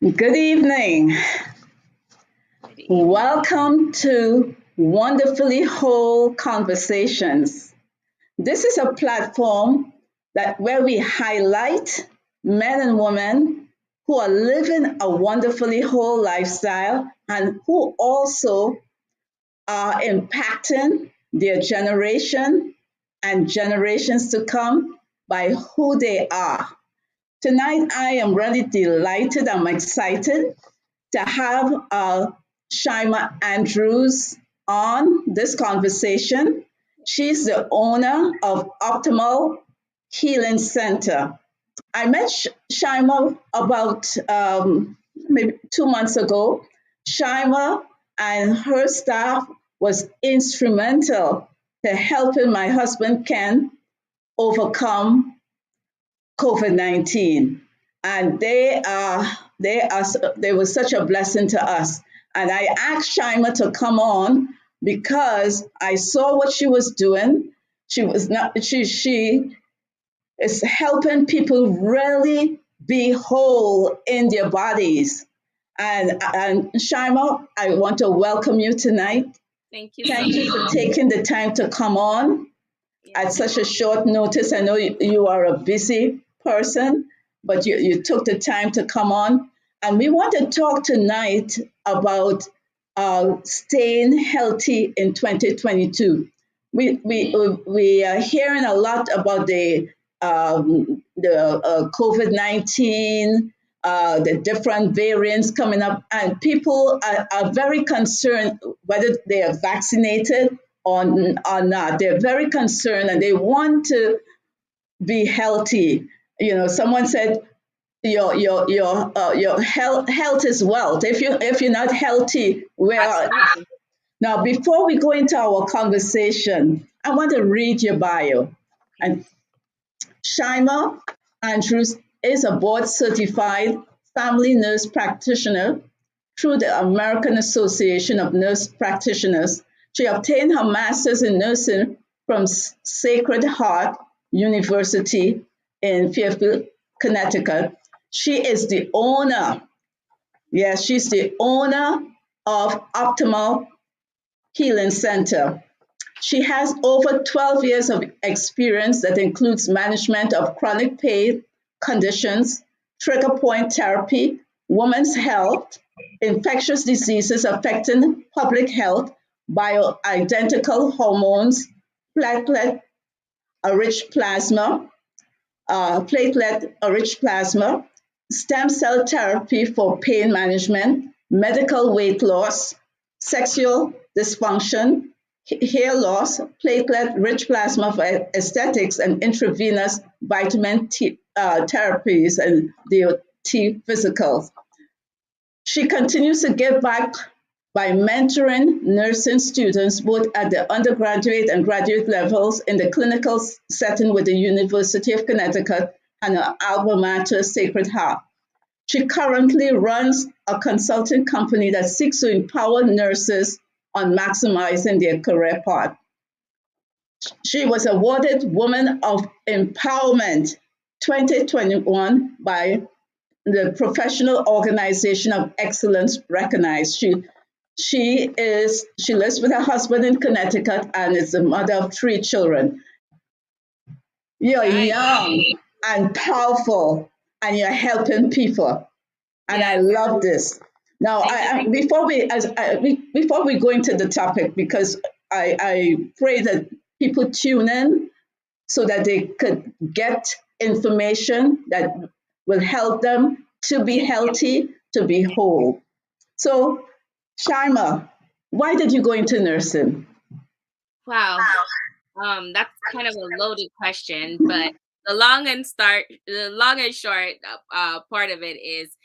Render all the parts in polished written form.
Good evening. Welcome to Wonderfully Whole Conversations. This is a platform that where we highlight men and women who are living a wonderfully whole lifestyle and who also are impacting their generation and generations to come by who they are. Tonight, I am really delighted. I'm excited to have Shyma Andrews on this conversation. She's the owner of Optimal Healing Center. I met Shyma about maybe 2 months ago. Shyma and her staff was instrumental to helping my husband Ken overcome COVID-19, and they were such a blessing to us. And I asked Shyma to come on because I saw what she was doing. She is helping people really be whole in their bodies. And Shyma, I want to welcome you tonight. Thank you so Thank you much. for taking the time to come on at such a short notice. I know you are a busy person, but you took the time to come on. And we want to talk tonight about staying healthy in 2022. We are hearing a lot about the COVID-19, the different variants coming up, and people are very concerned whether they are vaccinated or not. They're very concerned and they want to be healthy. You know, someone said your health is wealth. If you're not healthy, where are Absolutely. now, before we go into our conversation, I want to read your bio. Okay. And Shyma Andrews is a board certified family nurse practitioner through the American Association of Nurse Practitioners. She obtained her master's in nursing from Sacred Heart University in Fairfield, Connecticut. She is the owner, yes, she's the owner of Optimal Healing Center. She has over 12 years of experience that includes management of chronic pain conditions, trigger point therapy, women's health, infectious diseases affecting public health, bioidentical hormones, platelet rich plasma, platelet-rich plasma, stem cell therapy for pain management, medical weight loss, sexual dysfunction, hair loss, platelet-rich plasma for aesthetics, and intravenous vitamin T therapies and DOT physicals. She continues to give back by mentoring nursing students both at the undergraduate and graduate levels in the clinical setting with the University of Connecticut and her alma mater, Sacred Heart. She currently runs a consulting company that seeks to empower nurses on maximizing their career path. She was awarded Woman of Empowerment 2021 by the Professional Organization of Excellence recognized. She lives with her husband in Connecticut and is the mother of 3 children. You're Nice. young and powerful, and you're helping people, and I Yes. love this. Now, Thank you. before we go into the topic, because I pray that people tune in so that they could get information that will help them to be healthy, to be whole. So, Shyma, why did you go into nursing? Wow. That's kind of a loaded question, but the long and short part of it is,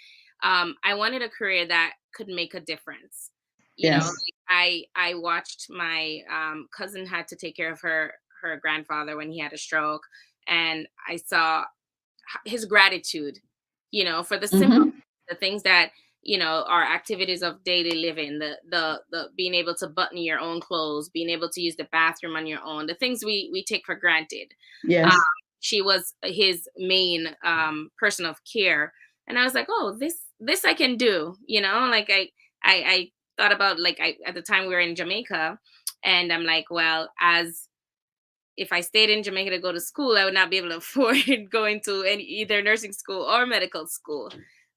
I wanted a career that could make a difference. Yes. Like I watched my cousin had to take care of her grandfather when he had a stroke, and I saw his gratitude, for the simple, Mm-hmm. the things that, are activities of daily living, the being able to button your own clothes, being able to use the bathroom on your own, the things we take for granted. um, Yes. she was his main person of care, And I was like, oh, this I can do, like I thought about, like, at the time we were in Jamaica, and I'm like, well, as if I stayed in Jamaica to go to school, I would not be able to afford going to any either nursing school or medical school.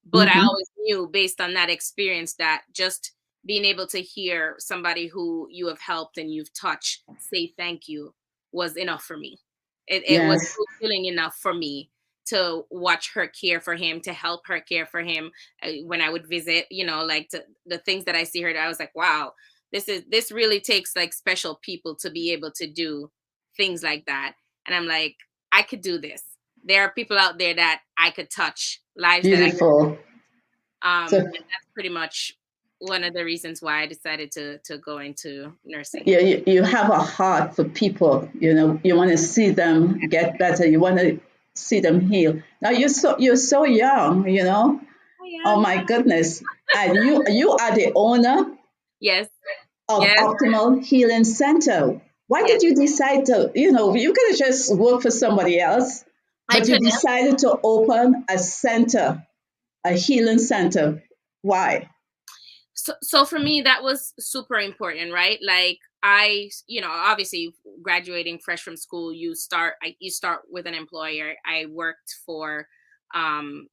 But I Mm-hmm. always knew, based on that experience, that just being able to hear somebody who you have helped and you've touched say thank you was enough for me. It was Yes. fulfilling enough for me to watch her care for him, to help her care for him, when I would visit, like, the things that I see her, I was like, wow, this really takes, like, special people to be able to do things like that. And I'm like, I could do this. There are people out there that I could touch, lives that I Beautiful. and So that's pretty much one of the reasons why I decided to go into nursing. yeah, you have a heart for people. You want to see them get better. You want to see them heal. Now you're so young. I Oh am. my goodness. And you are the owner Yes. of Yes. Optimal Healing Center. Why Yes. did you decide to, you could have just worked for somebody else, I but you could decided to open a center, a healing center. Why? so for me that was super important, right? Like, obviously, graduating fresh from school, you start with an employer. I worked for um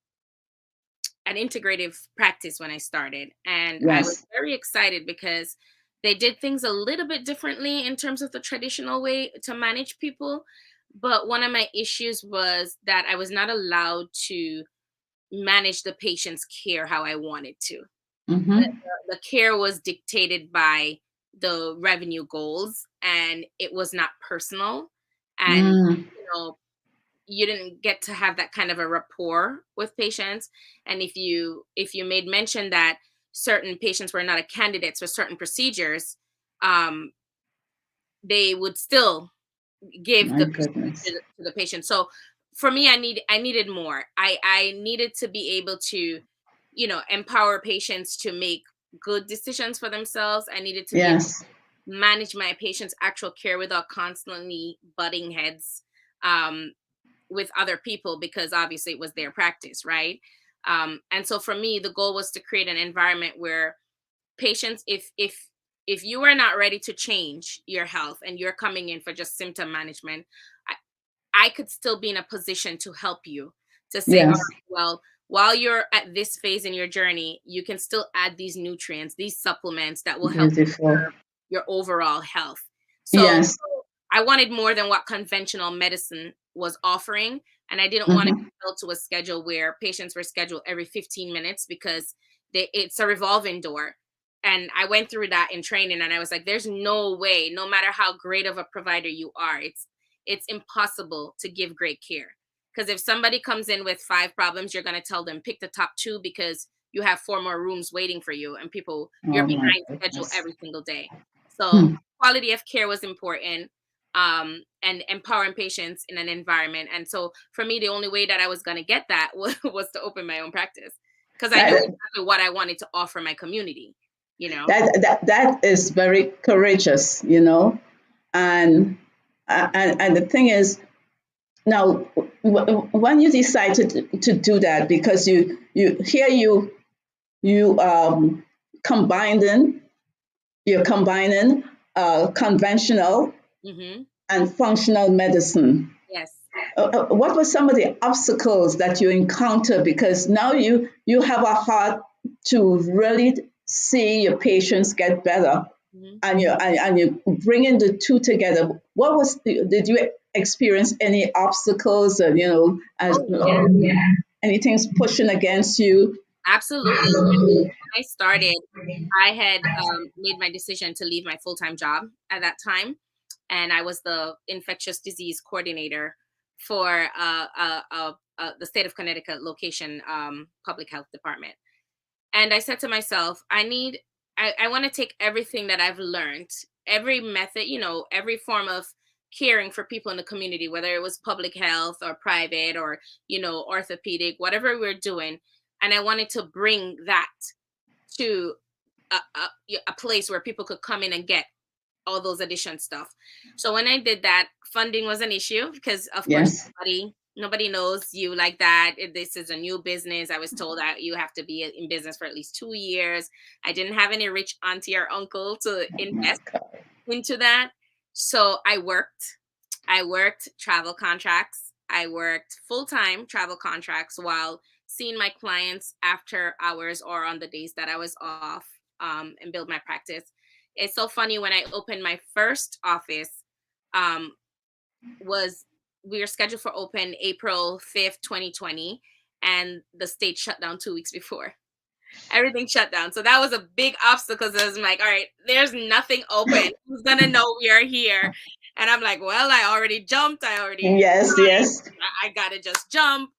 an integrative practice when I started. And I was Yes. very excited because they did things a little bit differently in terms of the traditional way to manage people. But one of my issues was that I was not allowed to manage the patient's care how I wanted to. Mm-hmm. The care was dictated by the revenue goals, and it was not personal. And, Mm, you didn't get to have that kind of a rapport with patients. And if you made mention that certain patients were not a candidates for certain procedures, um, they would still give my the procedure goodness. to the patient. So for me, I needed more. I needed to be able to, empower patients to make good decisions for themselves. I needed to be able Yes. to manage my patients' actual care without constantly butting heads, um, with other people, because obviously it was their practice, right? And so for me, the goal was to create an environment where patients, if you are not ready to change your health and you're coming in for just symptom management, I could still be in a position to help you, to say, all Yes. right, well, while you're at this phase in your journey, you can still add these nutrients, these supplements that will help Beautiful. your overall health. So Yes. I wanted more than what conventional medicine was offering. And I didn't want to Mm-hmm. be held to a schedule where patients were scheduled every 15 minutes, because it's a revolving door. And I went through that in training, and I was like, there's no way, no matter how great of a provider you are, it's impossible to give great care. Because if somebody comes in with 5 problems, you're going to tell them pick the top 2, because you have 4 more rooms waiting for you, and you're Oh my behind schedule goodness. every single day. So Hmm. quality of care was important, and empowering patients in an environment. And so for me, the only way that I was going to get that was to open my own practice, because I knew That, exactly what I wanted to offer my community, you know? that is very courageous. And and the thing is, now when you decide to do that, because you combining you're combining conventional Hmm. and functional medicine. Yes. What were some of the obstacles that you encountered? Because now you have a heart to really see your patients get better, Hmm. and you bringing the two together. Did you experience any obstacles, as Oh, yeah. anything's pushing against you? Absolutely. When I started, I had made my decision to leave my full time job at that time, and I was the infectious disease coordinator for the state of Connecticut location public health department. And I said to myself, I want to take everything that I've learned, every method, every form of caring for people in the community, whether it was public health or private or, orthopedic, whatever we're doing. And I wanted to bring that to a place where people could come in and get all those addition stuff. So when I did that, funding was an issue, because of course Yes. Nobody knows you like that. This is a new business. I was told that you have to be in business for at least 2 years. I didn't have any rich auntie or uncle to Oh my invest God. into that. So I worked. I worked travel contracts. I worked full-time travel contracts while seeing my clients after hours or on the days that I was off, and build my practice. It's so funny, when I opened my first office, um, was we were scheduled for open April 5th, 2020, and the state shut down 2 weeks before. Everything shut down. So that was a big obstacle. So I was like, all right, there's nothing open. Who's gonna know we are here? And I'm like, well, I already jumped. I already Yes, yes. I gotta just jump.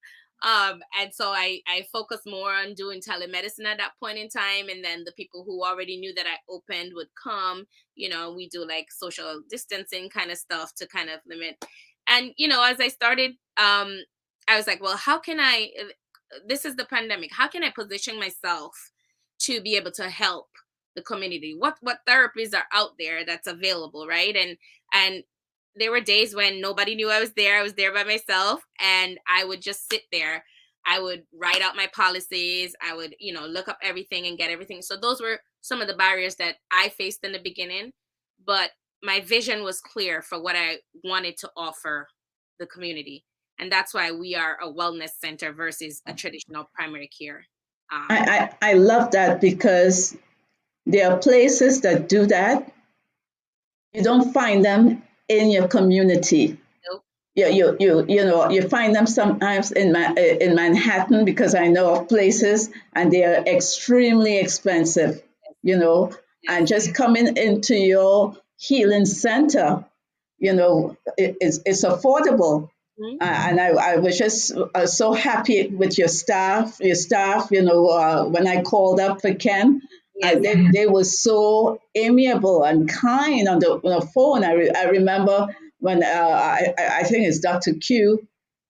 And so I focused more on doing telemedicine at that point in time. And then the people who already knew that I opened would come. We do like social distancing kind of stuff to kind of limit. And as I started, I was like, well, how can I? This is the pandemic. How can I position myself to be able to help the community? What therapies are out there that's available, right? And there were days when nobody knew I was there. I was there by myself, and I would just sit there. I would write out my policies. I would, look up everything and get everything. So those were some of the barriers that I faced in the beginning, but my vision was clear for what I wanted to offer the community. And that's why we are a wellness center versus a traditional primary care. Um, I love that because there are places that do that. You don't find them in your community. nope. You find them sometimes in Manhattan, because I know of places and they are extremely expensive, you know, Yes. and just coming into your healing center, it's affordable. Mhm. And I was just so happy with your staff, when I called up for Ken, Yes. they were so amiable and kind on the phone. I remember when I think it's Dr. Q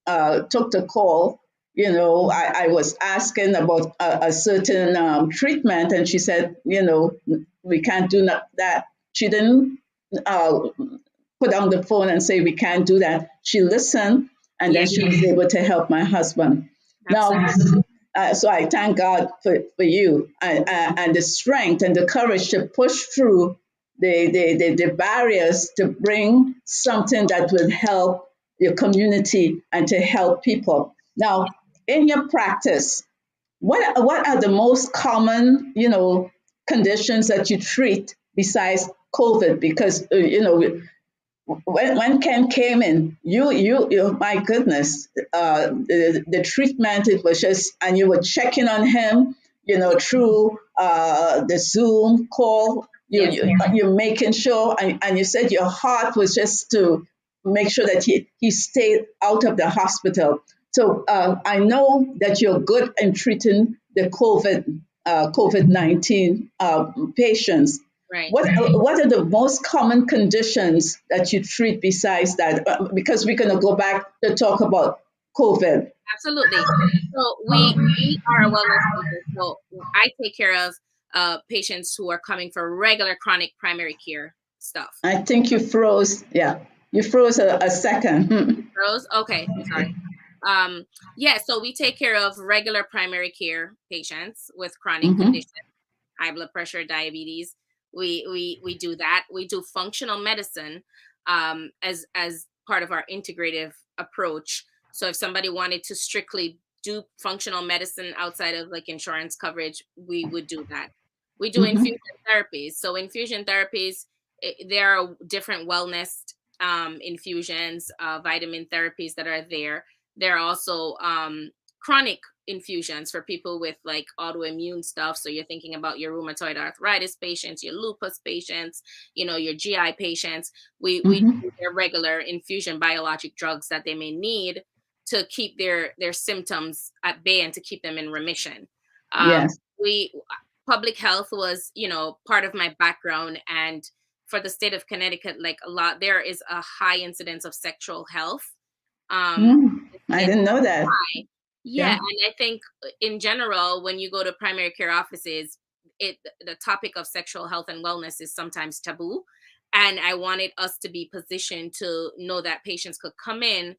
took the call. I was asking about a certain treatment, and she said, we can't do that. She didn't uh, put down the phone and say, we can't do that. She listened, and Yeah. then she was able to help my husband. Now, Absolutely. so I thank God for you, and the strength and the courage to push through the barriers to bring something that will help your community and to help people. Now, in your practice, what are the most common, conditions that you treat besides COVID? Because when Ken came in, my goodness, the treatment, it was just, and you were checking on him, through the Zoom call. Yes. You're making sure, and you said your heart was just to make sure that he stayed out of the hospital. So I know that you're good in treating the COVID-19 patients. Right. What are the most common conditions that you treat besides that? Because we're going to go back to talk about COVID. Absolutely. So we are a wellness center. So I take care of patients who are coming for regular chronic primary care stuff. I think you froze. Yeah, you froze a second. Rose? Okay, sorry. Yeah, so we take care of regular primary care patients with chronic Hmm. conditions, high blood pressure, diabetes. We do that. We do functional medicine, as part of our integrative approach. So if somebody wanted to strictly do functional medicine outside of like insurance coverage, we would do that. We do Hmm. infusion therapies. So infusion therapies, there are different wellness infusions, vitamin therapies that are there. There are also chronic infusions for people with like autoimmune stuff. So you're thinking about your rheumatoid arthritis patients, your lupus patients, your GI patients. We Hmm. do their regular infusion biologic drugs that they may need to keep their symptoms at bay and to keep them in remission. Yes. We Public health was part of my background, and for the state of Connecticut, like a lot, there is a high incidence of sexual health. Um, I it's didn't know that. high. Yeah, Yeah. and I think in general, when you go to primary care offices, the topic of sexual health and wellness is sometimes taboo. And I wanted us to be positioned to know that patients could come in,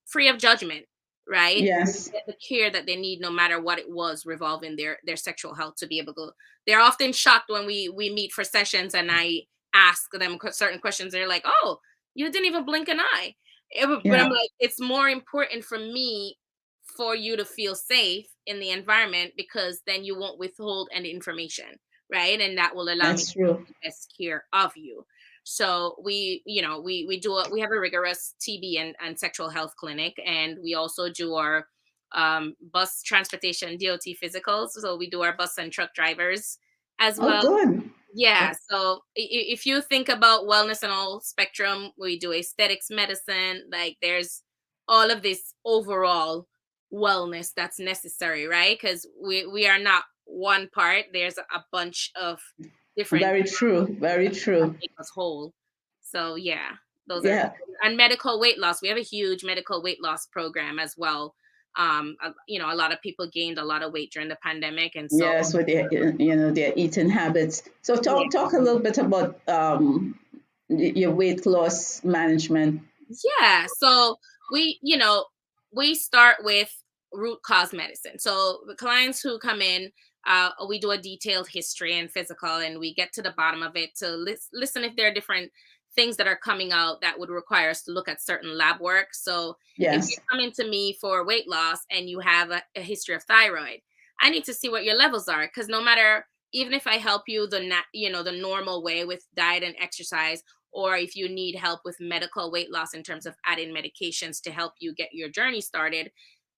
free of judgment, right? Yes. Get the care that they need, no matter what it was revolving their sexual health, to be able to. They're often shocked when we meet for sessions and I ask them certain questions. They're like, "Oh, you didn't even blink an eye." But I'm Yeah. like, it's more important for me for you to feel safe in the environment, because then you won't withhold any information, right? And that will allow me to That's true. take the best care of you. So we have a rigorous TB and sexual health clinic, and we also do our bus transportation DOT physicals. So we do our bus and truck drivers as Oh, well. good. Yeah, so if you think about wellness and all spectrum, we do aesthetics medicine. Like, there's all of this overall wellness that's necessary, right? Because we are not one part. There's a bunch of different Very true. Very that true. make us whole. So yeah, those are. Yeah. And medical weight loss. We have a huge medical weight loss program as well. A lot of people gained a lot of weight during the pandemic, and so Yes, with their their eating habits. So yeah. talk a little bit about your weight loss management. Yeah. So we start with root cause medicine. So the clients who come in, we do a detailed history and physical, and we get to the bottom of it to listen if there are different things that are coming out that would require us to look at certain lab work. So if Yes. you're coming to me for weight loss and you have a history of thyroid, I need to see what your levels are, because no matter, even if I help you the normal way with diet and exercise, or if you need help with medical weight loss in terms of adding medications to help you get your journey started,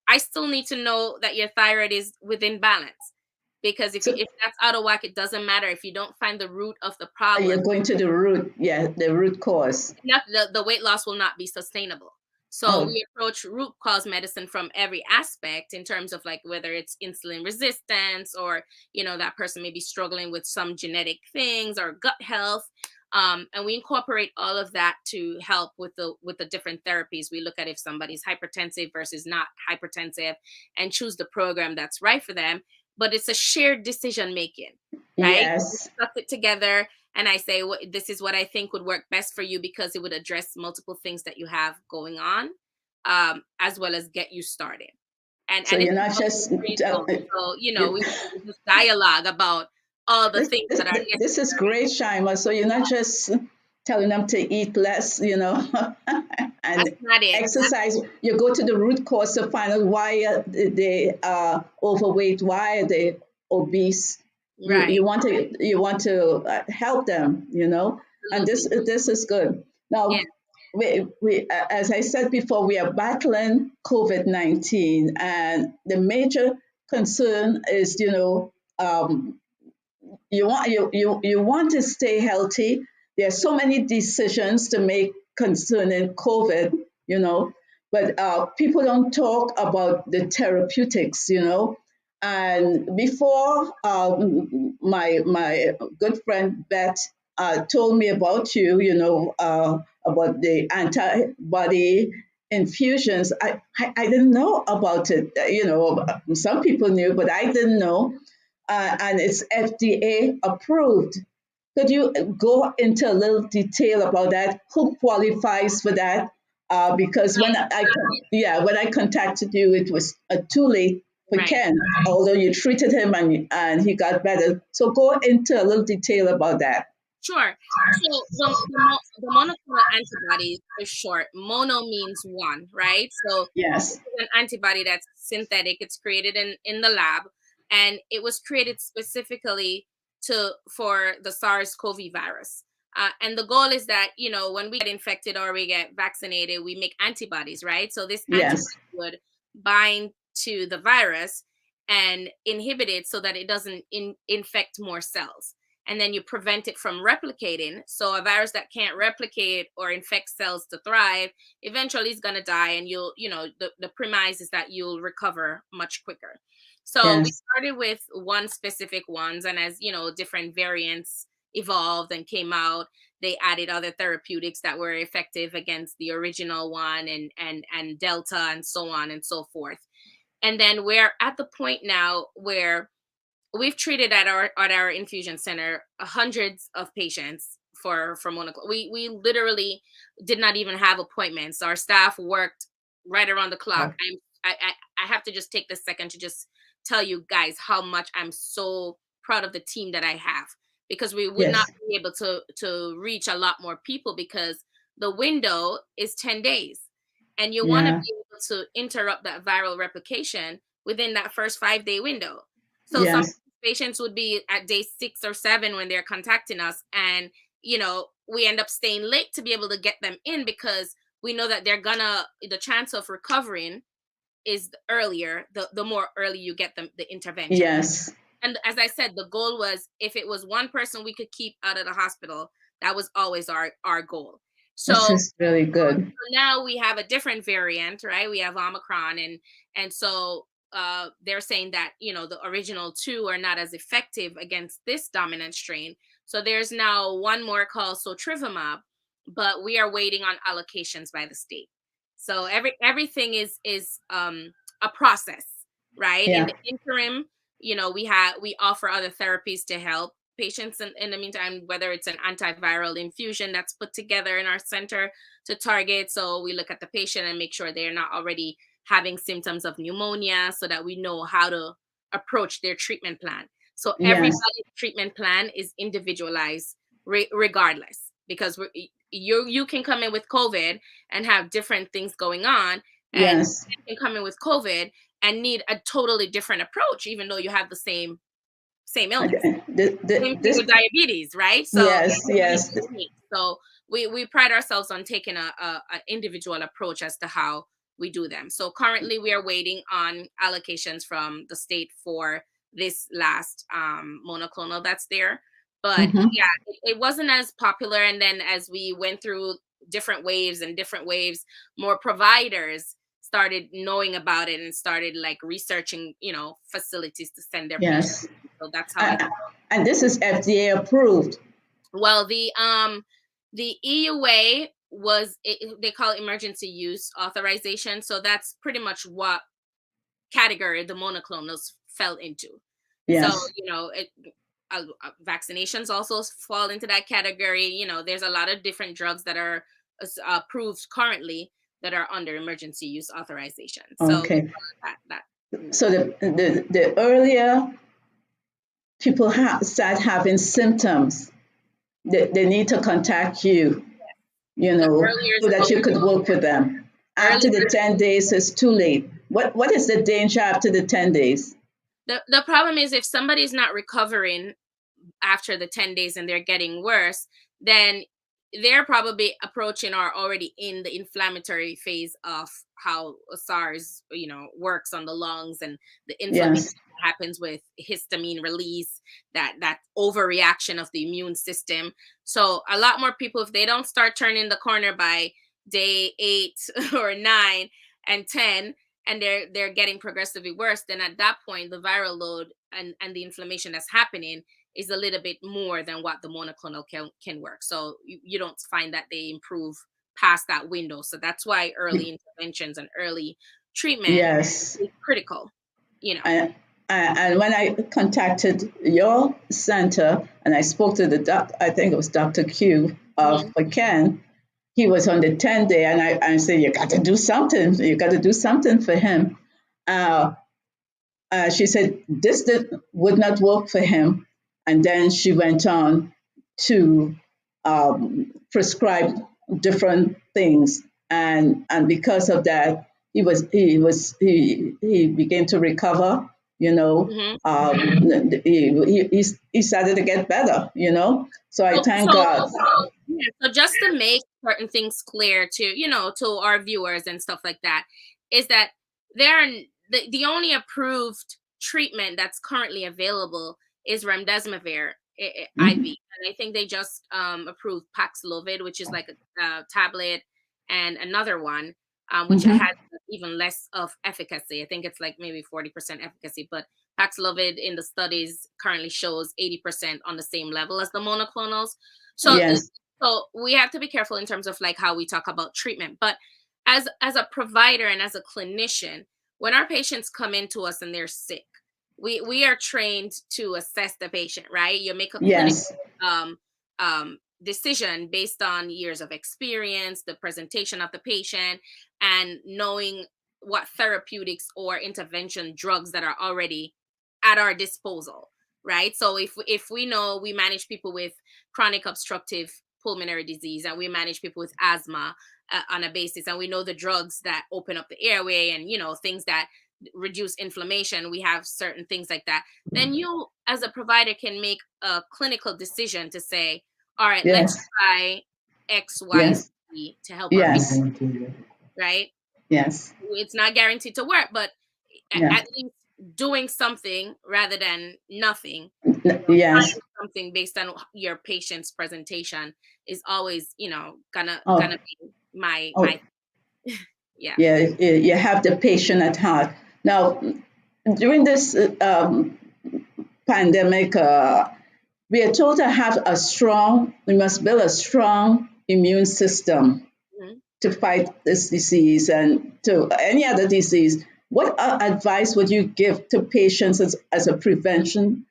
I still need to know that your thyroid is within balance. Because if So that's out of whack, it doesn't matter if you don't find the root of the problem. you're going to the root, yeah, the root cause. Not the weight loss will not be sustainable. So Oh, we approach root cause medicine from every aspect, in terms of like whether it's insulin resistance, or that person may be struggling with some genetic things or gut health. And we incorporate all of that to help with the different therapies. We look at if somebody's hypertensive versus not hypertensive, and choose the program that's right for them. But it's a shared decision making, right? We yes. discuss it together, and I say, this is what I think would work best for you, because it would address multiple things that you have going on, as well as get you started. So And you're it's not about just brainstorm. So you, we just dialogue about all the this, things this that are this is necessary. great, Shyma. So you're not just telling them to eat less, That's and not it. exercise. You go to the root cause to find out why they are overweight, why are they obese. You Right. you want to help them, and Absolutely. this is good. Yeah. Now, as I said before, we are battling COVID-19, and the major concern is, you want to stay healthy. There are so many decisions to make concerning COVID, but people don't talk about the therapeutics, And before my good friend Beth told me about you, about the antibody infusions, I didn't know about it. Some people knew, but I didn't know, and it's FDA approved. Could you go into a little detail about that? Who qualifies for that? Because when I contacted you, it was too late for Right. Ken, although you treated him and he got better. So go into a little detail about that. Sure. So the monoclonal antibodies, for short, mono means one, right? So this Yes, is an antibody that's synthetic. It's created in the lab, and it was created specifically for the SARS-CoV virus. And the goal is that, when we get infected or we get vaccinated, we make antibodies, right? So this antibody yes, would bind to the virus and inhibit it so that it doesn't infect more cells, and then you prevent it from replicating. So a virus that can't replicate or infect cells to thrive eventually is going to die, and the premise is that you'll recover much quicker. So we yes, started with one specific ones, and as different variants evolved and came out, they added other therapeutics that were effective against the original one, and delta, and so on and so forth. And then we're at the point now where we've treated at our infusion center hundreds of patients for monoclonal. We literally did not even have appointments. Our staff worked right around the clock. Wow. I have to just take this second to just tell you guys how much I'm so proud of the team that I have, because we would not Yes. be able to reach a lot more people because the window is 10 days, and you want to Yeah. be able to interrupt that viral replication within that first 5-day window. So some Yes. patients would be at day 6 or 7 when they're contacting us, and we end up staying late to be able to get them in, because we know that the chance of recovering is earlier, the more early you get them the intervention. Yes. And as I said, the goal was, if it was one person we could keep out of the hospital, that was always our goal. This So is really good. now we have a different variant, right? We have Omicron, and so they're saying that the original two are not as effective against this dominant strain. So there's now one more called sotrivimab, but we are waiting on allocations by the state. So everything is a process, right? In Yeah. the interim, we offer other therapies to help patients in the meantime, whether it's an antiviral infusion that's put together in our center to target. So we look at the patient and make sure they're not already having symptoms of pneumonia, so that we know how to approach their treatment plan. So Yes. everybody's treatment plan is individualized, regardless, because you can come in with COVID and have different things going on, and Yes. you can come in with COVID and need a totally different approach, even though you have the same illness. Same thing This. with diabetes, right? So Yes. everybody's Yes. unique. So we pride ourselves on taking a individual approach as to how we do them. So currently we are waiting on allocations from the state for this last monoclonal that's there. But Hmm. yeah, it wasn't as popular. And then as we went through different waves, more providers started knowing about it and started like researching, facilities to send their patients. Yes. So that's how it. Uh, and this is FDA approved. Well, the EUA they call it emergency use authorization. So that's pretty much what category the monoclonals fell into. So, Yes. vaccinations also fall into that category. There's a lot of different drugs that are approved currently that are under emergency use authorization. So Okay. that. So the earlier people start having symptoms, they need to contact you, The earlier so the that you could work with them. After the earlier 10 days, it's too late. What is the danger after the 10 days? the problem is, if somebody's not recovering after the 10 days and they're getting worse, then they're probably approaching or already in the inflammatory phase of how SARS, works on the lungs, and the inflammation Yes. that happens with histamine release, that overreaction of the immune system. So a lot more people, if they don't start turning the corner by day 8 or 9 and 10, and they're getting progressively worse, then at that point the viral load and the inflammation that's happening is a little bit more than what the monoclonal can work. So you don't find that they improve past that window. So that's why early interventions and early treatment Yes. is critical. And when I contacted your center and I spoke to the doc, I think it was Dr. Q Mhm. for Ken, he was on the 10 day, and I said, you got to do something. You got to do something for him. Uh, she said would not work for him. And then she went on to prescribe different things. And because of that, he began to recover, Mhm. he started to get better, So I So, thank so God. yeah, so just to make certain things clear to our viewers and stuff like that, is that the only approved treatment that's currently available is remdesivir IV, Mhm. and I think they just approved Paxlovid, which is like a tablet, and another one which has Mhm. even less of efficacy. I think it's like maybe 40% efficacy, but Paxlovid in the studies currently shows 80% on the same level as the monoclonals. So, Yes. so we have to be careful in terms of like how we talk about treatment. But as a provider and as a clinician, when our patients come into us and they're sick, we are trained to assess the patient, right? You make a clinical Yes. um, decision based on years of experience, the presentation of the patient, and knowing what therapeutics or intervention drugs that are already at our disposal, right? So if we know we manage people with chronic obstructive pulmonary disease, and we manage people with asthma on a basis, and we know the drugs that open up the airway, and things that reduce inflammation, we have certain things like that, then you as a provider can make a clinical decision to say, all right, let's Yes. try X, Y, Yes. Z to help our Yes. patient, right? Yes. It's not guaranteed to work, but Yeah. at least doing something rather than nothing. Yes. Trying something based on your patient's presentation is always, gonna Oh. be my yeah. Yeah. You have the patient at heart. Now, during this pandemic, we are told to have we must build a strong immune system Mhm. to fight this disease and to any other disease. What advice would you give to patients as a prevention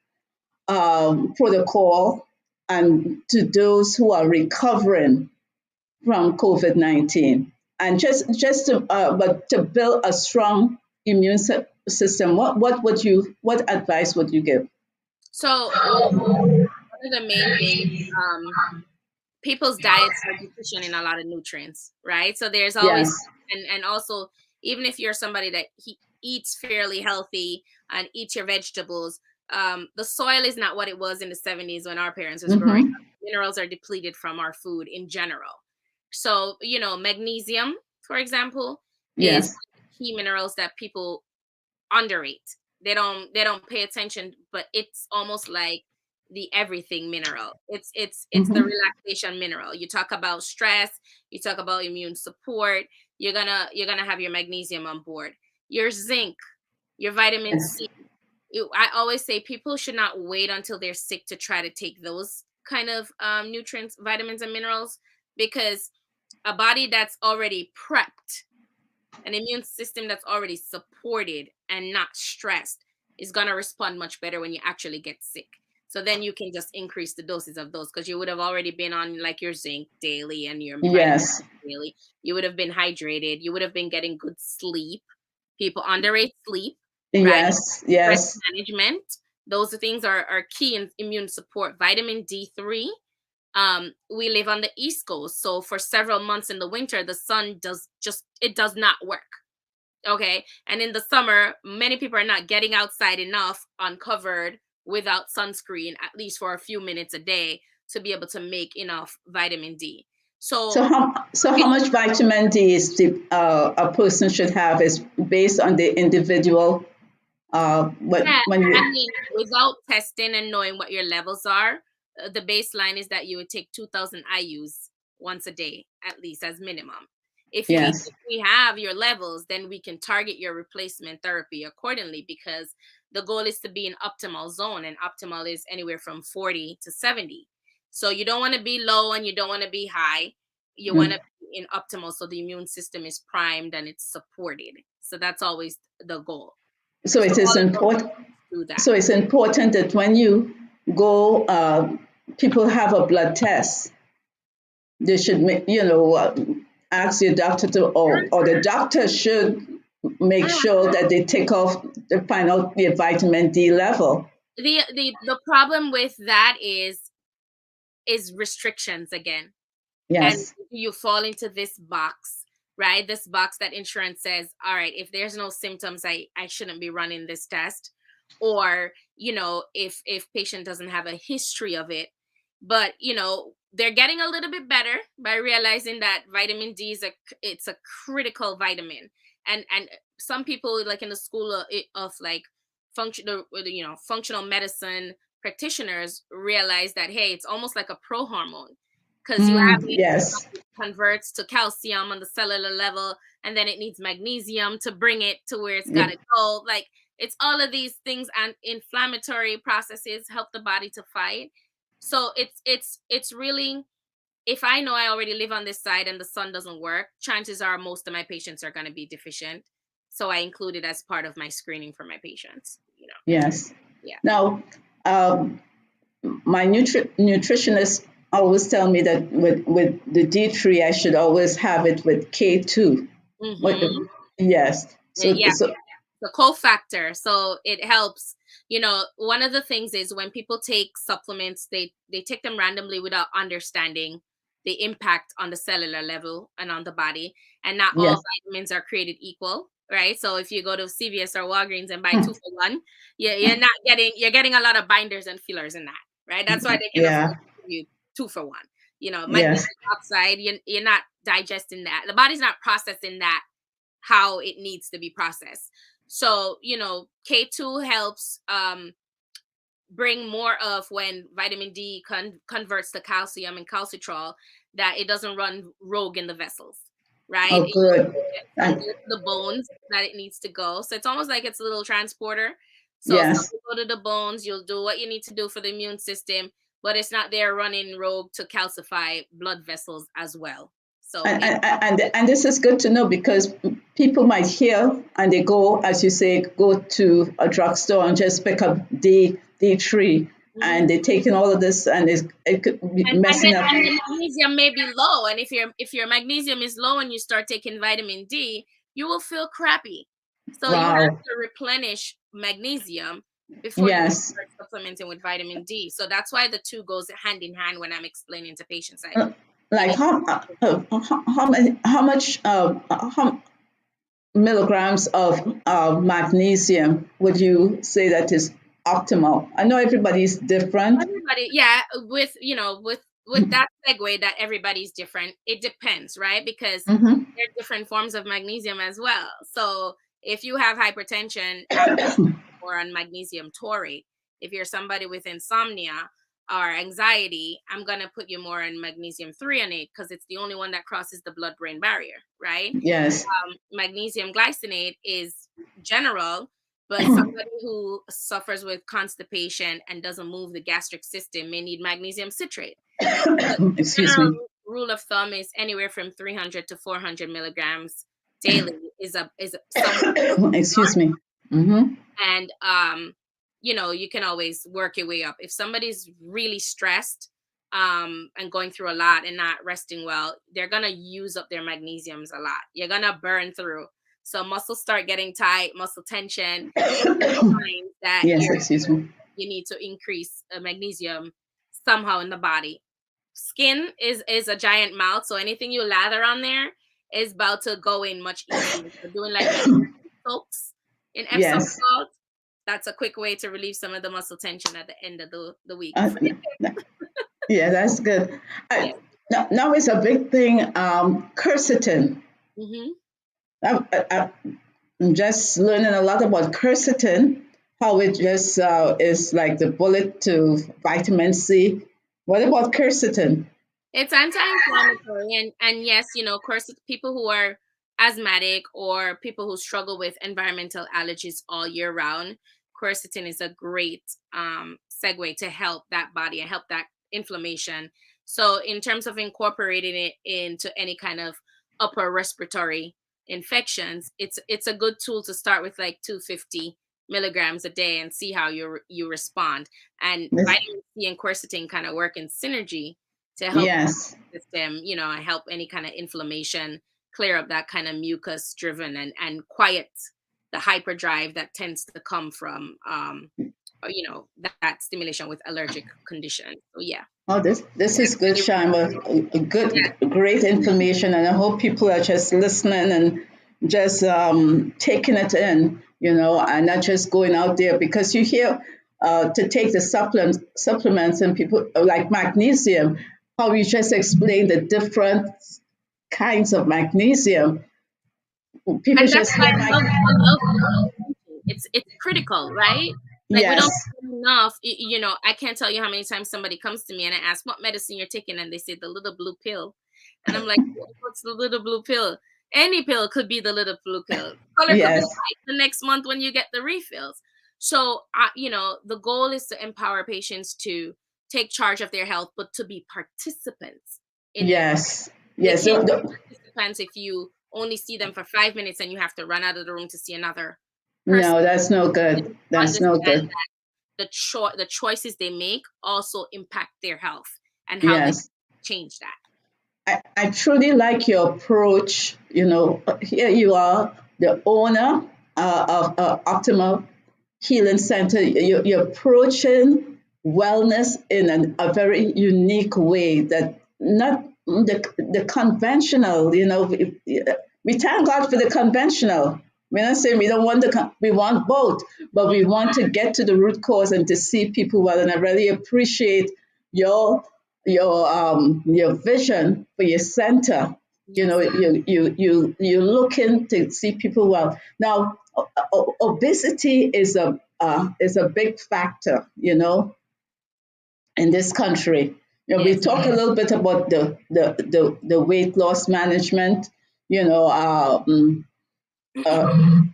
protocol, and to those who are recovering from COVID-19? And just to but to build a strong immune system, what advice would you give? So one of the main things, people's diets are deficient in a lot of nutrients, right? So there's always, Yes. and also, even if you're somebody that eats fairly healthy and eats your vegetables, the soil is not what it was in the 70s when our parents was growing Mm-hmm. up. Minerals are depleted from our food in general. So, magnesium, for example, is Yes. key minerals that people underrate. They don't pay attention, but it's almost like the everything mineral. It's the Mm-hmm. relaxation mineral. You talk about stress, you talk about immune support, you're gonna have your magnesium on board. Your zinc, your vitamin Yes. C. I always say people should not wait until they're sick to try to take those kind of nutrients, vitamins, and minerals, because a body that's already prepped, an immune system that's already supported and not stressed, is going to respond much better when you actually get sick. So then you can just increase the doses of those, because you would have already been on like your zinc daily and your vitamin Yes. daily. You would have been hydrated. You would have been getting good sleep. People underrate sleep, right? Yes. Stress Yes. management. Those things are key in immune support. Vitamin D3. We live on the East Coast, so for several months in the winter, the sun does not work. Okay, and in the summer, many people are not getting outside enough uncovered without sunscreen, at least for a few minutes a day, to be able to make enough vitamin D. So So how much vitamin D a person should have is based on the individual. yeah, When I you mean, without testing and knowing what your levels are, the baseline is that you would take 2,000 IUs once a day, at least as minimum. Yes. If we have your levels, then we can target your replacement therapy accordingly, because the goal is to be in optimal zone, and optimal is anywhere from 40 to 70. So you don't want to be low and you don't want to be high. You want Mm. to be in optimal, so the immune system is primed and it's supported. So that's always the goal. So So it is all of important. those do that. So it's important that when you go, people have a blood test. They should ask your doctor to, or the doctor should make sure that they find out their vitamin D level. The problem with that is restrictions again. And Yes. you fall into this box, right? This box that insurance says, all right, if there's no symptoms, I shouldn't be running this test. Or, if patient doesn't have a history of it. But, they're getting a little bit better by realizing that vitamin D it's a critical vitamin. And some people, like in the school of like functional medicine practitioners, realize that, hey, it's almost like a pro hormone, because you have it Yes. converts to calcium on the cellular level, and then it needs magnesium to bring it to where it's got Yeah. to go. Like, it's all of these things, and inflammatory processes help the body to fight. So it's really, if I know I already live on this side and the sun doesn't work, chances are most of my patients are going to be deficient. So I include it as part of my screening for my patients. Yes. Yeah. Now, my nutritionist always tell me that with the D3, I should always have it with K2. What? Mm-hmm. Yes. Yeah, So the cofactor. So it helps. One of the things is when people take supplements, they take them randomly without understanding the impact on the cellular level and on the body. And not all yes. vitamins are created equal, right? So if you go to CVS or Walgreens and buy Hmm. 2 for 1, you're getting a lot of binders and fillers in that, right? That's why they can afford Yeah. to give you 2 for 1. Yes. Magnesium oxide, you're not digesting that. The body's not processing that how it needs to be processed. So, K2 helps bring more of when vitamin D converts to calcium and calcitrol, that it doesn't run rogue in the vessels, right? Oh, good. Some And go to the bones that it needs to go. So it's almost like it's a little transporter. So some yes. will go to the bones, you'll do what you need to do for the immune system, but it's not there running rogue to calcify blood vessels as well. So And, and this is good to know because people might hear and they go, as you say, go to a drugstore and just pick up D3 Mhm. and they're taking all of this and it could be messing up. And the magnesium may be low, and if your magnesium is low and you start taking vitamin D, you will feel crappy. So you have Wow. to replenish magnesium before you Yes. start supplementing with vitamin D. So that's why the two goes hand in hand when I'm explaining to patients that Uh, you Like need. how much how milligrams of magnesium would you say that is optimal? I know everybody's different. Everybody, yeah, with that segue that everybody's different, it depends, right? Because Hmm. there are different forms of magnesium as well. So if you have hypertension, I'm more on magnesium taurate. If you're somebody with insomnia or anxiety, I'm gonna put you more on magnesium threonate because it's the only one that crosses the blood-brain barrier, right? Yes. Magnesium glycinate is general, but somebody who suffers with constipation and doesn't move the gastric system may need magnesium citrate. But the Excuse general me. rule of thumb is anywhere from 300 to 400 milligrams daily is somewhat. Excuse me. Hmm. And you can always work your way up. If somebody's really stressed and going through a lot and not resting well, they're gonna use up their magnesiums a lot. You're gonna burn through. So muscles start getting tight, muscle tension. Those are signs that Yes, excuse me. you need to increase magnesium somehow in the body. Skin is a giant mouth, so anything you lather on there is about to go in much easier. So doing like soaks in Epsom Yes. salt, that's a quick way to relieve some of the muscle tension at the end of the week. Uh, yeah, that's good. Yeah. Now it's a big thing. Quercetin. Hmm. I'm just learning a lot about quercetin, how it just is like the bullet to vitamin C. What about quercetin? It's anti-inflammatory, and yes, of course, people who are asthmatic or people who struggle with environmental allergies all year round, quercetin is a great segue to help that body and help that inflammation. So, in terms of incorporating it into any kind of upper respiratory infections, it's a good tool to start with, like 250 milligrams a day, and see how you respond. And Yes. vitamin C and quercetin kind of work in synergy to help Yes. the system, and help any kind of inflammation, clear up that kind of mucus driven, and quiet the hyperdrive that tends to come from that stimulation with allergic conditions. So yeah. Oh, this is good, Really, Shyma. yeah. Great information, and I hope people are just listening and just taking it in, and not just going out there because you hear to take the supplements and people like magnesium, how you just explain the different kinds of magnesium. People And that's just why hear I love supplementation. It's critical, right? Like we don't yes, do enough. I can't tell you how many times somebody comes to me and I ask what medicine you're taking, and they say the little blue pill, and I'm like, what's the little blue pill? Any pill could be the little blue pill. Color could be yes, white the next month when you get the refills. So, the goal is to empower patients to take charge of their health, but to be participants in their. yes, They yes. can't be participants if you only see them for 5 minutes and you have to run out of the room to see another person. No, that's no good. That's no Understand good. that the choices they make also impact their health, and how they Yes. change that. I truly like your approach. Here you are, the owner of Optimal Healing Center. You're approaching wellness in a very unique way that not the conventional. We thank God for the conventional. We're not saying we don't want we want both, but we want to get to the root cause and to see people well. And I really appreciate your your vision for your center. Yes. You're looking to see people well. Now, obesity is a big factor, in this country. We Yes. talk a little bit about the weight loss management, you know,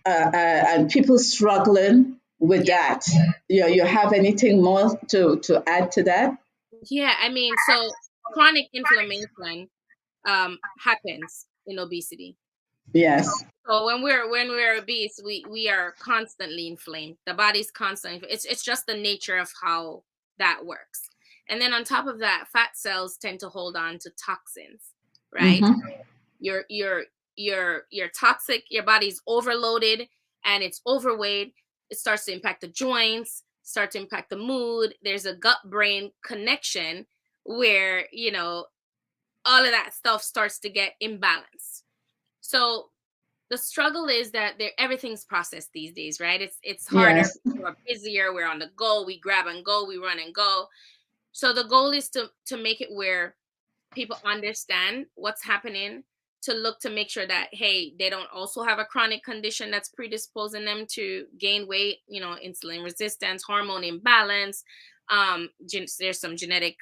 and people struggling with Yeah. that. You have anything more to add to that? Yeah. I mean, so chronic inflammation happens in obesity. Yes, So when we're obese, we are constantly inflamed. The body's constantly. It's just the nature of how that works. And then on top of that, fat cells tend to hold on to toxins, right? mm-hmm. You're toxic. Your body's overloaded and it's overweight. It starts to impact the joints, start to impact the mood. There's a gut brain connection where all of that stuff starts to get imbalanced. So the struggle is that everything's processed these days, right? It's harder. Yes, We're busier. We're on the go. We grab and go. We run and go. So the goal is to make it where people understand what's happening, to look to make sure that, hey, they don't also have a chronic condition that's predisposing them to gain weight, insulin resistance, hormone imbalance. There's some genetic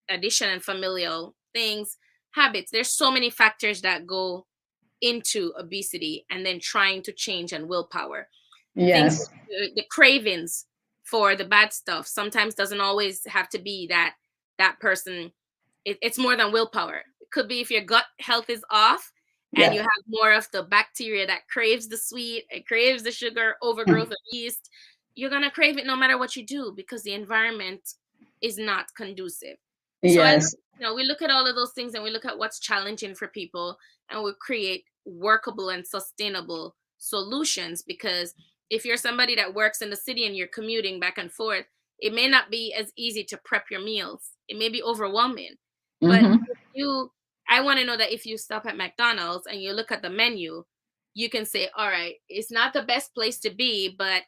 addition and familial things, habits. There's so many factors that go into obesity, and then trying to change and willpower. Things, yes, the cravings for the bad stuff sometimes doesn't always have to be that person. It's more than willpower. It could be if your gut health is off and you yeah, have more of the bacteria that craves the sweet, it craves the sugar, overgrowth of yeast. You're going to crave it no matter what you do, because the environment is not conducive. So yes, we look at all of those things and we look at what's challenging for people, and we create workable and sustainable solutions. Because if you're somebody that works in the city and you're commuting back and forth, it may not be as easy to prep your meals. It may be overwhelming. But mm-hmm. I want to know that if you stop at McDonald's and you look at the menu, you can say, all right, it's not the best place to be, but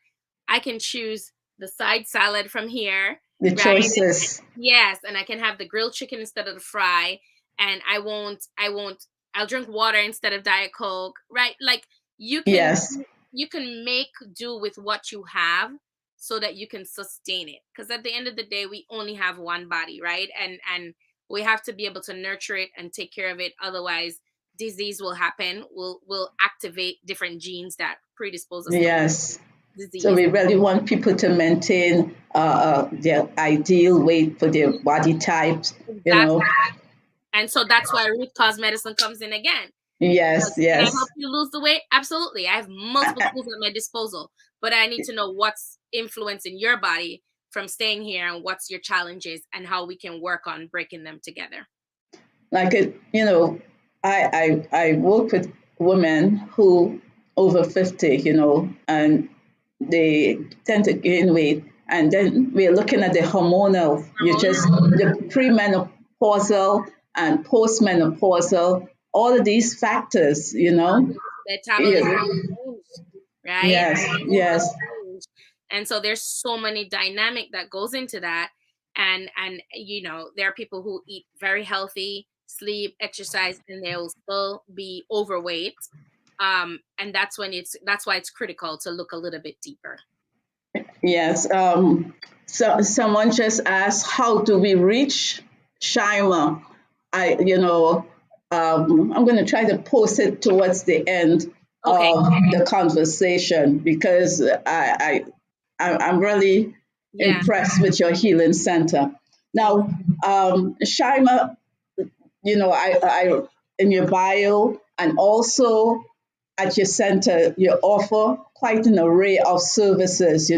I can choose the side salad from here, The right? choices. Yes, and I can have the grilled chicken instead of the fry, and I'll drink water instead of Diet Coke, right? Like you can Yes, you can make do with what you have so that you can sustain it. Because at the end of the day, we only have one body, right? And we have to be able to nurture it and take care of it. Otherwise, disease will happen. Will activate different genes that predispose us to yes. So disease. we really want people to maintain their ideal weight for their body types, you know. Exactly. And so that's why root cause medicine comes in again. Yes, Can I help yes. you lose the weight? Absolutely. I have multiple tools at my disposal, but I need to know what's influencing your body from staying here, and what's your challenges, and how we can work on breaking them together. Like I work with women who over 50, and they tend to gain weight. And then we're looking at the hormonal, the premenopausal and postmenopausal, all of these factors, Metabolism Yeah. changed, right? Yes, Hormones have yes, changed. And so there's so many dynamic that goes into that. And there are people who eat very healthy, sleep, exercise, and they'll still be overweight. And that's why it's critical to look a little bit deeper. yes. So someone just asked, how do we reach Shyma? I'm going to try to post it towards the end Okay. of the conversation, because I'm really Yeah. impressed with your healing center. Thank Now, Shyma, I in your bio and also at your center, you offer quite an array of services,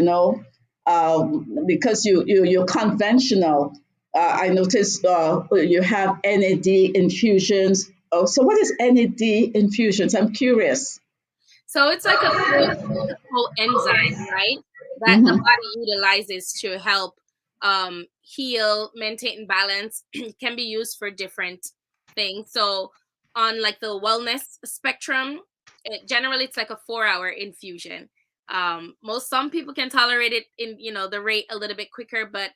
because you're conventional. I noticed you have NAD infusions. Oh, so what is NAD infusions? I'm curious. So it's like a coenzyme, right? That the Hmm. body utilizes to help heal, maintain balance. Can be used for different things. So on like the wellness spectrum, generally it's like a 4-hour infusion. Some people can tolerate it in the rate a little bit quicker, but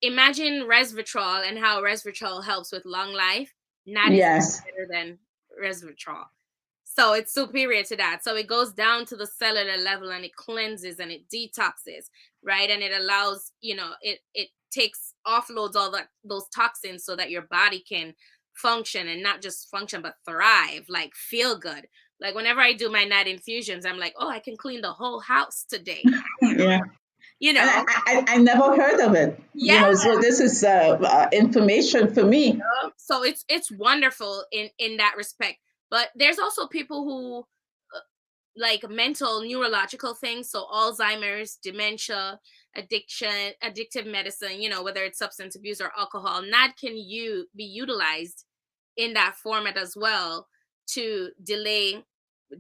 imagine resveratrol and how resveratrol helps with long life. Nad is Yes. better than resveratrol. So it's superior to that. So it goes down to the cellular level and it cleanses and it detoxes, right? And it allows, it takes offloads all those toxins so that your body can function, and not just function but thrive, like feel good. Like whenever I do my Nad infusions, I'm like, oh, I can clean the whole house today. Yeah. You And know, I never heard of it. yeah. So this is information for me. So it's wonderful in that respect. But there's also people who like mental neurological things, so Alzheimer's, dementia, addiction, addictive medicine, whether it's substance abuse or alcohol. Nad can be utilized in that format as well to delay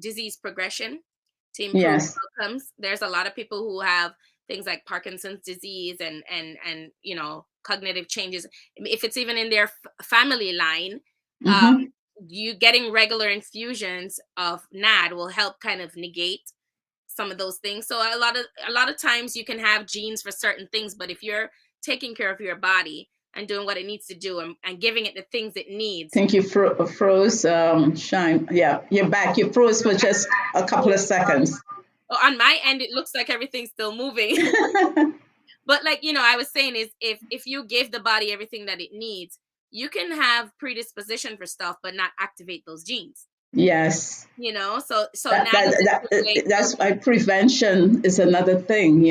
disease progression, to improve Yes. outcomes. There's a lot of people who have things like Parkinson's disease and cognitive changes. If it's even in their family line, uh, Hmm. you getting regular infusions of NAD will help kind of negate some of those things. So a lot of times you can have genes for certain things, but if you're taking care of your body and doing what it needs to do, and giving it the things it needs. Think you froze, Shine. Yeah, you're back. You froze for just a couple of seconds. On my end, it looks like everything's still moving. But like I was saying, is if you give the body everything that it needs, you can have predisposition for stuff but not activate those genes. Yes. So That, NAD is that, a that, good way. that's why prevention is another thing.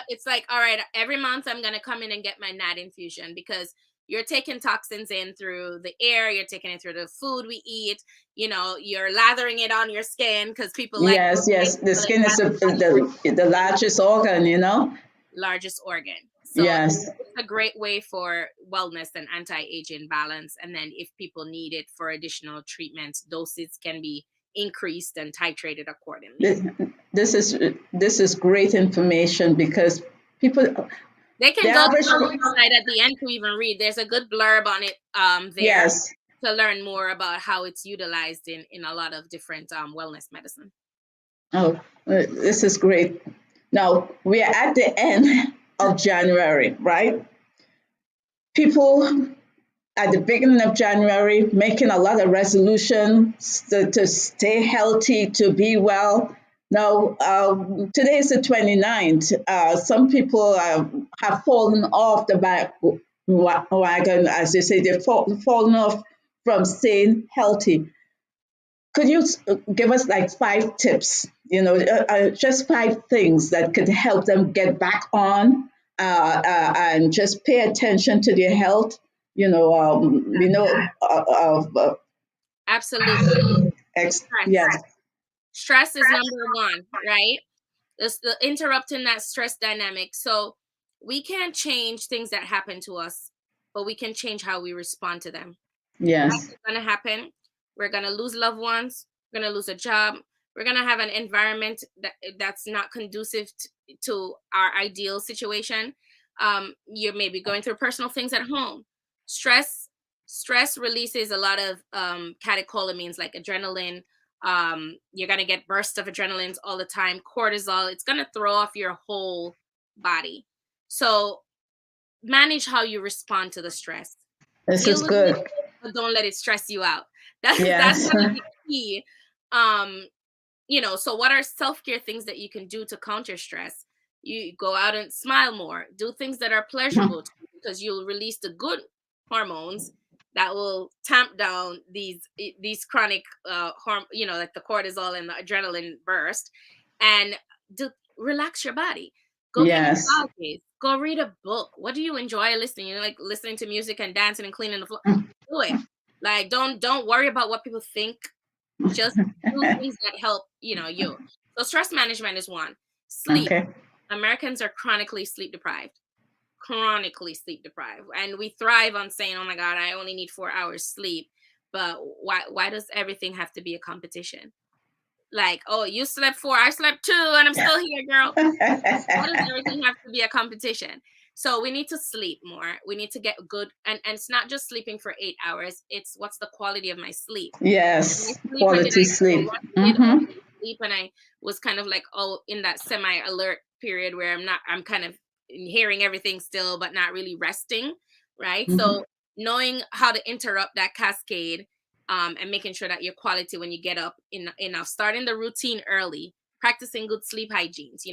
It's like, all right, every month I'm gonna come in and get my NAD infusion, because you're taking toxins in through the air, you're taking it through the food we eat, you're lathering it on your skin, because people like Yes, yes. The skin is the largest organ. largest organ. So Yes. it's a great way for wellness and anti-aging balance. And then if people need it for additional treatments, doses can be increased and titrated accordingly. This, this is great information because people, They can the go to average, our website at the end to even read. There's a good blurb on it there yes. to learn more about how it's utilized in a lot of different wellness medicine. Oh, this is great. Now we are at the end of January, right? People at the beginning of January making a lot of resolutions to stay healthy, to be well. Now, today is the 29th. Some people have fallen off the wagon, as they say, they've fallen off from staying healthy. Could you give us like 5 tips, just 5 things that could help them get back on and just pay attention to their health? We know of Absolutely. Stress. yes, Stress is number one, right? It's the interrupting that stress dynamic. So we can't change things that happen to us, but we can change how we respond to them. yes, Life is going to happen. We're going to lose loved ones. We're going to lose a job. We're going to have an environment that's not conducive to our ideal situation. You may be going through personal things at home. Stress stress releases a lot of catecholamines like adrenaline. You're going to get bursts of adrenalines all the time. Cortisol. It's going to throw off your whole body. So manage how you respond to the stress. this is Deal with it, good. but don't let it stress you out. That's Yes. gonna be key. Um, so what are self-care things that you can do to counter stress? You go out and smile more, do things that are pleasurable to you, because you'll release the good hormones that will tamp down these chronic like the cortisol and the adrenaline burst. And relax your body. Go get Yes. massages. Go read a book. What do you enjoy listening? You like listening to music and dancing and cleaning the floor? Do it. Like don't worry about what people think. Just do things that help, you. So stress management is one. Sleep. Okay. Americans are chronically sleep deprived. chronically sleep deprived, and we thrive on saying, "Oh my God, I only need 4 hours sleep." But why does everything have to be a competition? Like, oh, you slept 4, I slept 2, and I'm still here, girl. Why does everything have to be a competition? So we need to sleep more. We need to get good, and it's not just sleeping for 8 hours. It's what's the quality of my sleep. Did I Yes, sleep, or did quality I feel sleep. rested, or Mm-hmm. did I sleep and I was kind of like, oh, in that semi-alert period where I'm kind of hearing everything still, but not really resting, right? Mm-hmm. So knowing how to interrupt that cascade, and making sure that your quality when you get up enough, starting the routine early, practicing good sleep hygienes,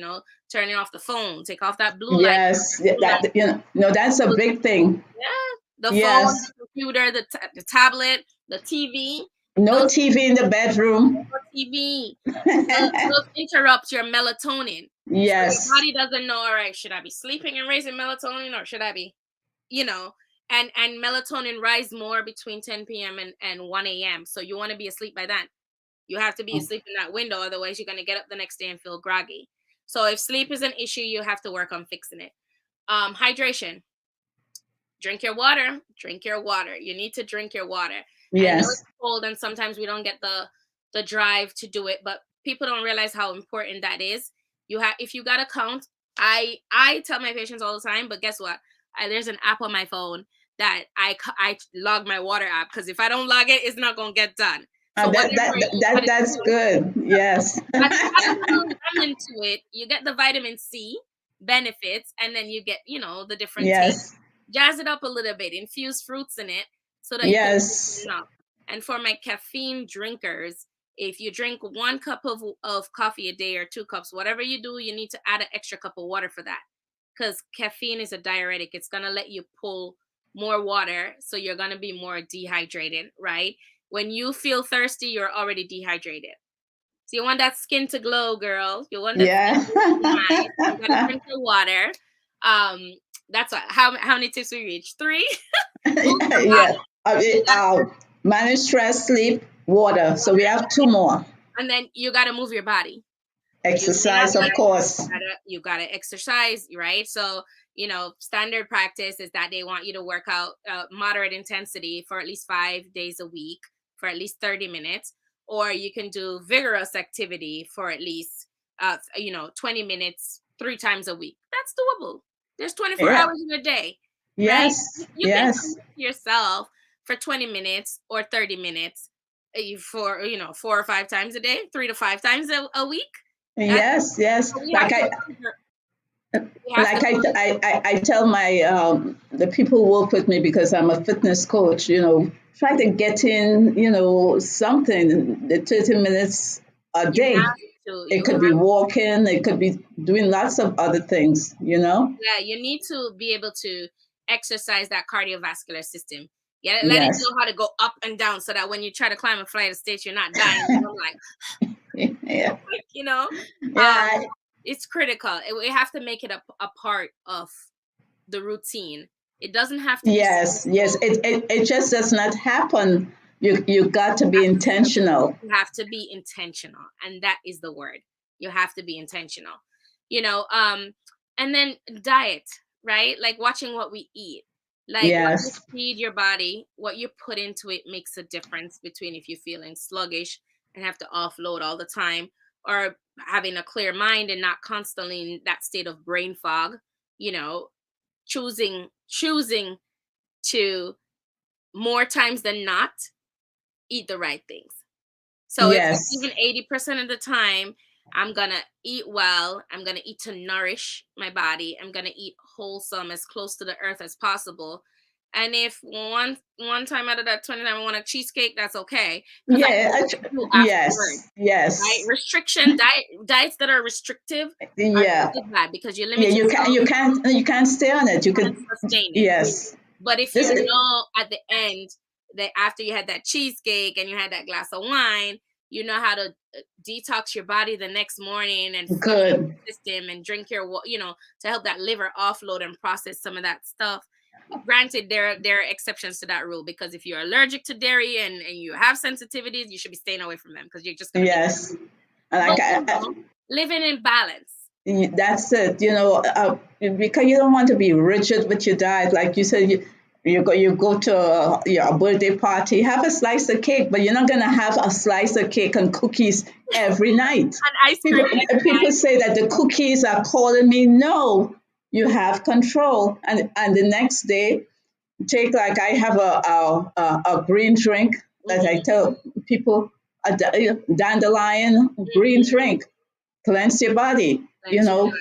turning off the phone, take off that blue light. Yes, Blue light, that no, that's a big thing. yeah, the phone, Yes, the computer, the tablet, the TV. no Those TV in the bedroom. TV, those interrupt your melatonin. So your Yes. body doesn't know, all right, should I be sleeping and raising melatonin, or should I be, you know, and melatonin rise more between 10 p.m. and 1 a.m. So you want to be asleep by then. You have to be asleep in that window. Otherwise, you're going to get up the next day and feel groggy. So if sleep is an issue, you have to work on fixing it. Hydration. Drink your water. Drink your water. You need to drink your water. And I know it's Yes. cold, and sometimes we don't get the drive to do it, but people don't realize how important that is. If you got to count. I tell my patients all the time, but guess what? There's an app on my phone that I log my water app, because if I don't log it, it's not gonna get done. So That, whatever that you that gotta that's do, good. Yes. add a little lemon to it. You get the vitamin C benefits, and then you get, the different taste. Yes. Jazz it up a little bit, infuse fruits in it so that you can Yes. enough. And for my caffeine drinkers, if you drink 1 cup of coffee a day, or 2 cups, whatever you do, you need to add an extra cup of water for that, because caffeine is a diuretic. It's going to let you pull more water, so you're going to be more dehydrated, right? When you feel thirsty, you're already dehydrated. So you want that skin to glow, girl. You want that skin Yeah. to look nice. You got to drink your water. Um, that's what. How many tips we reach? 3. Move your Yeah. body. You got, Manage stress, sleep, water. So we have two more. and then you got to move your body. You may not Exercise, be of able to, course. you gotta exercise, right? So, standard practice is that they want you to work out moderate intensity for at least 5 days a week for at least 30 minutes, or you can do vigorous activity for at least 20 minutes 3 times a week. That's doable. There's 24 Yeah. hours in a day, right? Yes. You can Yes. commit to yourself for 20 minutes or 30 minutes for 4 or 5 times a day, 3 to 5 times a week. That's Yes. Yes. we have to we have to I tell my the people who work with me, because I'm a fitness coach, try to get in, something, the 30 minutes a you day. have to It you could have be walking, it could be doing lots of other things. yeah, you need to be able to exercise that cardiovascular system. Yeah, let it Yes. know how to go up and down, so that when you try to climb a flight of stairs, you're not dying. I'm like, Yeah. you know, um, Yeah. it's critical. We have to make it a part of the routine. It doesn't have to be Yes. Yes. stressful. It just does not happen. You got to be intentional. You have to be intentional, and that is the word. You have to be intentional. And then diet, right? Like watching what we eat. Like what you Yes. feed your body, what you put into it makes a difference between if you're feeling sluggish and have to offload all the time, or having a clear mind and not constantly in that state of brain fog, you know, choosing to, more times than not, eat the right things. So if it's Yes. even 80% of the time, I'm gonna eat well. I'm gonna eat to nourish my body. I'm gonna eat wholesome, as close to the earth as possible. And if one time out of that 20 time I want a cheesecake, that's okay, because I know Yeah. what to do afterward. Yes. Right? Yes. Diets that are restrictive are Yeah. really bad, because you Yeah. limit You yourself, can. You can't stay on it. You can't could. sustain it. Yes. But if This you is know at the end that after you had that cheesecake and you had that glass of wine, you know how to detox your body the next morning and flush good. your system and drink to help that liver offload and process some of that stuff. Granted, there are exceptions to that rule, because if you're allergic to dairy and you have sensitivities, you should be staying away from them, because you're just going to be. Yes. And But like living in balance. That's it, because you don't want to be rigid with your diet. Like you said, you go to a birthday party, have a slice of cake, but you're not going to have a slice of cake and cookies every night. And ice People, cream every people night. say that the cookies are calling me. No, you have control. And the next day, take, like, I have a green drink that I Mm-hmm. tell people, a dandelion green Mm-hmm. drink, cleanse your body, Thanks, your body.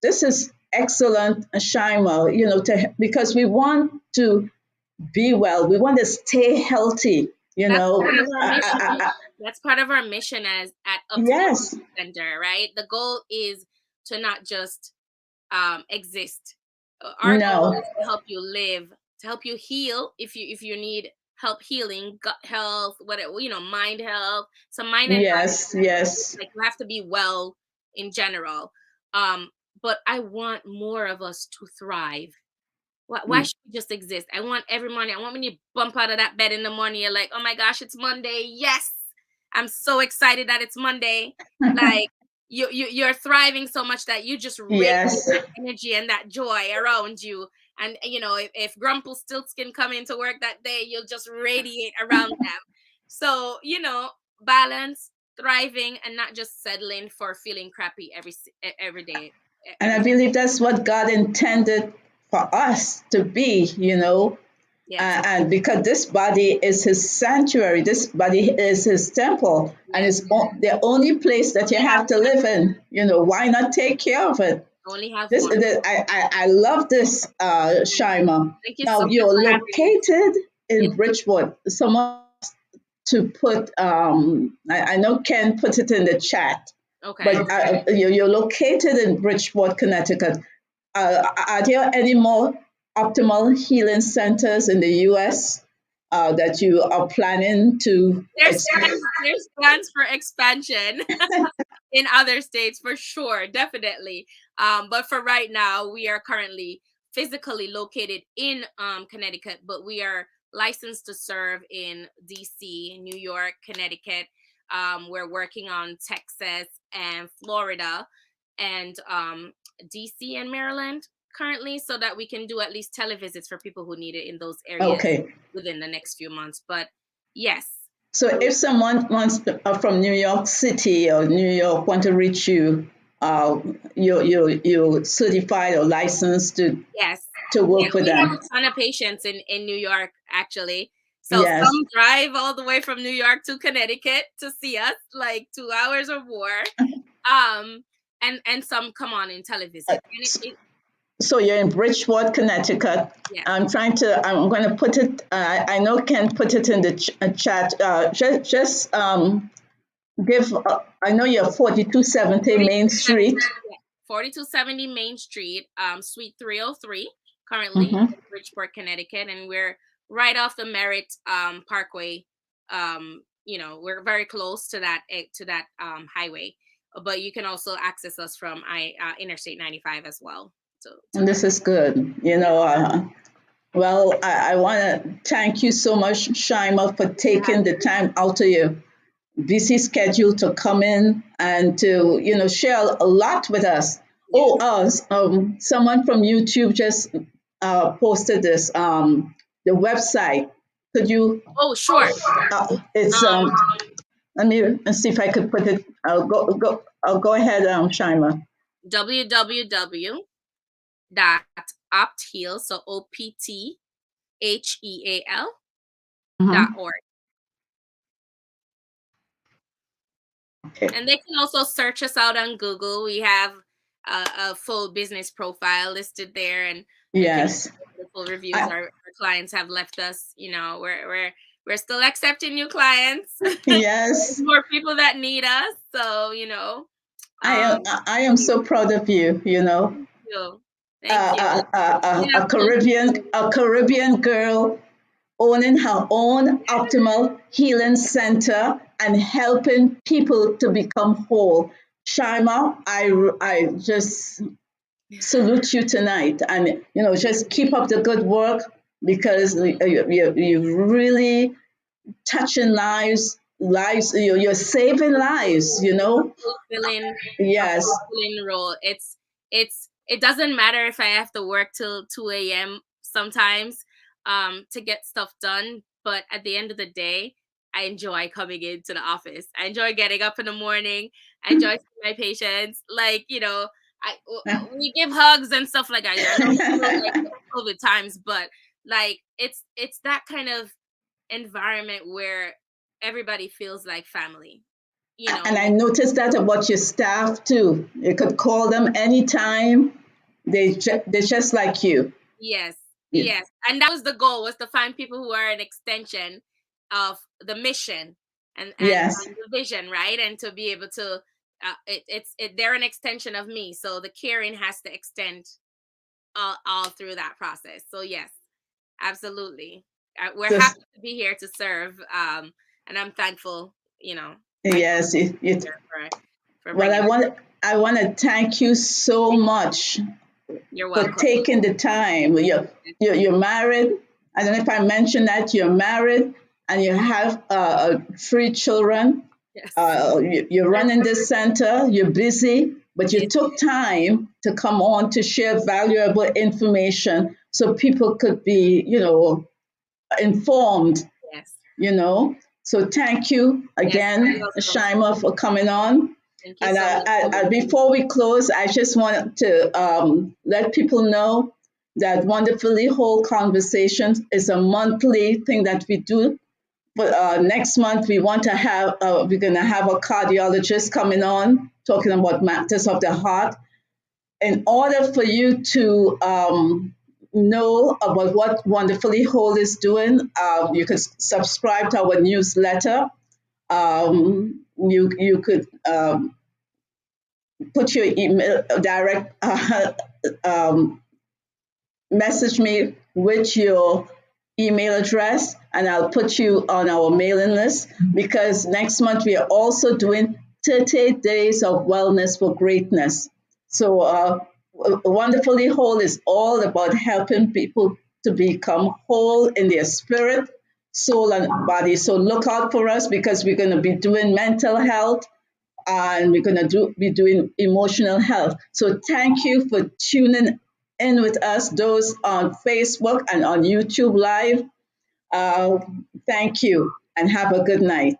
this is excellent, Shyma, because we want to be well, we want to stay healthy, That's part of our mission. I, That's part of our mission as at Upscale yes, Center, right? The goal is to not just exist. Our goal no, is to help you live, to help you heal if you need help healing, gut health, whatever, mind health. So mind and body yes, health, right? yes, Like you have to be well in general. Um, but I want more of us to thrive. Why mm, should we just exist? I want every morning. I want when you bump out of that bed in the morning, you're like, oh my gosh, it's Monday. Yes, I'm so excited that it's Monday. Like you're thriving so much that you just radiate yes. that energy and that joy around you. And if Grumpelstiltskin come into work that day, you'll just radiate around them. So balance, thriving, and not just settling for feeling crappy every day, And I every believe that's what God intended for us to be, yes, and because this body is his sanctuary, this body is his temple, and yes. it's the only place that you Only have have to live in. Why not take care of it? only have This, one. I love this, Shyma. Thank you so Now, much you're for having me. located Yeah. in Bridgewood. Someone to put, I know Ken put it in the chat, Okay. but you're located in Bridgewater, Connecticut. Are there any more optimal healing centers in the U.S. That you are planning to There's plans for expansion in other states for sure, definitely. But for right now, we are currently physically located in Connecticut, but we are licensed to serve in DC, New York, Connecticut. We're working on Texas and Florida and DC and Maryland currently, so that we can do at least televisits for people who need it in those areas Okay. within the next few months. But yes, So if someone wants from New York City or New York want to reach you, you're certified or licensed yes. to Yeah, work with we have them. a ton of patients in New York, actually. So Yes. some drive all the way from New York to Connecticut to see us, like 2 hours or more. Um, and some come on in televisit. Uh, And So you're in Bridgewater, Connecticut. yes, I'm going to put it, I know Ken put it in the chat. Just give, I know you're 4270 Main 4270, Street. yeah, 4270 Main Street, Suite 303, currently Hmm. in Bridgeport, Connecticut, and we're right off the Merritt Parkway. We're very close to that highway, but you can also access us from Interstate 95 as well. To And come. this is good. Well, I want to thank you so much, Shyma, for taking the time out of your busy schedule to come in and to, share a lot with us. Yes. Oh, someone from YouTube just posted this, the website. Could you, Oh, sure. it's, Um, let's see if I could put it, I'll go ahead, Shyma. www.optheal, so OPTHEAL Mhm. .org. Okay. And they can also search us out on Google. We have a full business profile listed there, and they can Yes. the full reviews I, our clients have left us. We're still accepting new clients. yes. More people that need us. So I am, um, I am so proud of you, you. Thank you. We have a Caribbean girl owning her own optimal healing center and helping people to become whole. Sharma, I just salute you tonight, and just keep up the good work because you really touching lives lives. You're saving lives. You know. fulfilling a Yes. fulfilling role. It doesn't matter if I have to work till 2 a.m. sometimes to get stuff done, but at the end of the day, I enjoy coming into the office. I enjoy getting up in the morning. I enjoy seeing my patients. Like, we give hugs and stuff like that. I know it's still like COVID times, but like it's that kind of environment where everybody feels like family. And I noticed that about your staff too. You could call them anytime. They're just like you. Yes, Yeah. yes, and that was the goal, was to find people who are an extension of the mission Yes. and the vision, right? And to be able to, they're an extension of me, so the caring has to extend all through that process. So yes, absolutely, we're So happy to be here to serve, and I'm thankful, thankful yes, here for well, bringing it. I want to thank you so much You're for welcome. taking the time. You're married. I don't know if I mentioned that you're married and you have 3 children. Yes, You're running this center. You're busy, but you busy. took time to come on to share valuable information so people could be, informed. Yes, You know. So thank you yes, again, you're welcome. Shima, for coming on. Thank you And so much. before we close, I just want to let people know that Wonderfully Whole Conversations is a monthly thing that we do. But next month we want to have we're going to have a cardiologist coming on talking about matters of the heart. In order for you to know about what Wonderfully Whole is doing, you could subscribe to our newsletter. You could put your email direct message me with your email address and I'll put you on our mailing list because next month we are also doing 30 days of wellness for greatness. So Wonderfully Whole is all about helping people to become whole in their spirit, soul, and body. So look out for us because we're going to be doing mental health and we're going to be doing emotional health. So thank you for tuning in with us, those on Facebook and on YouTube Live. Uh, Thank you and have a good night.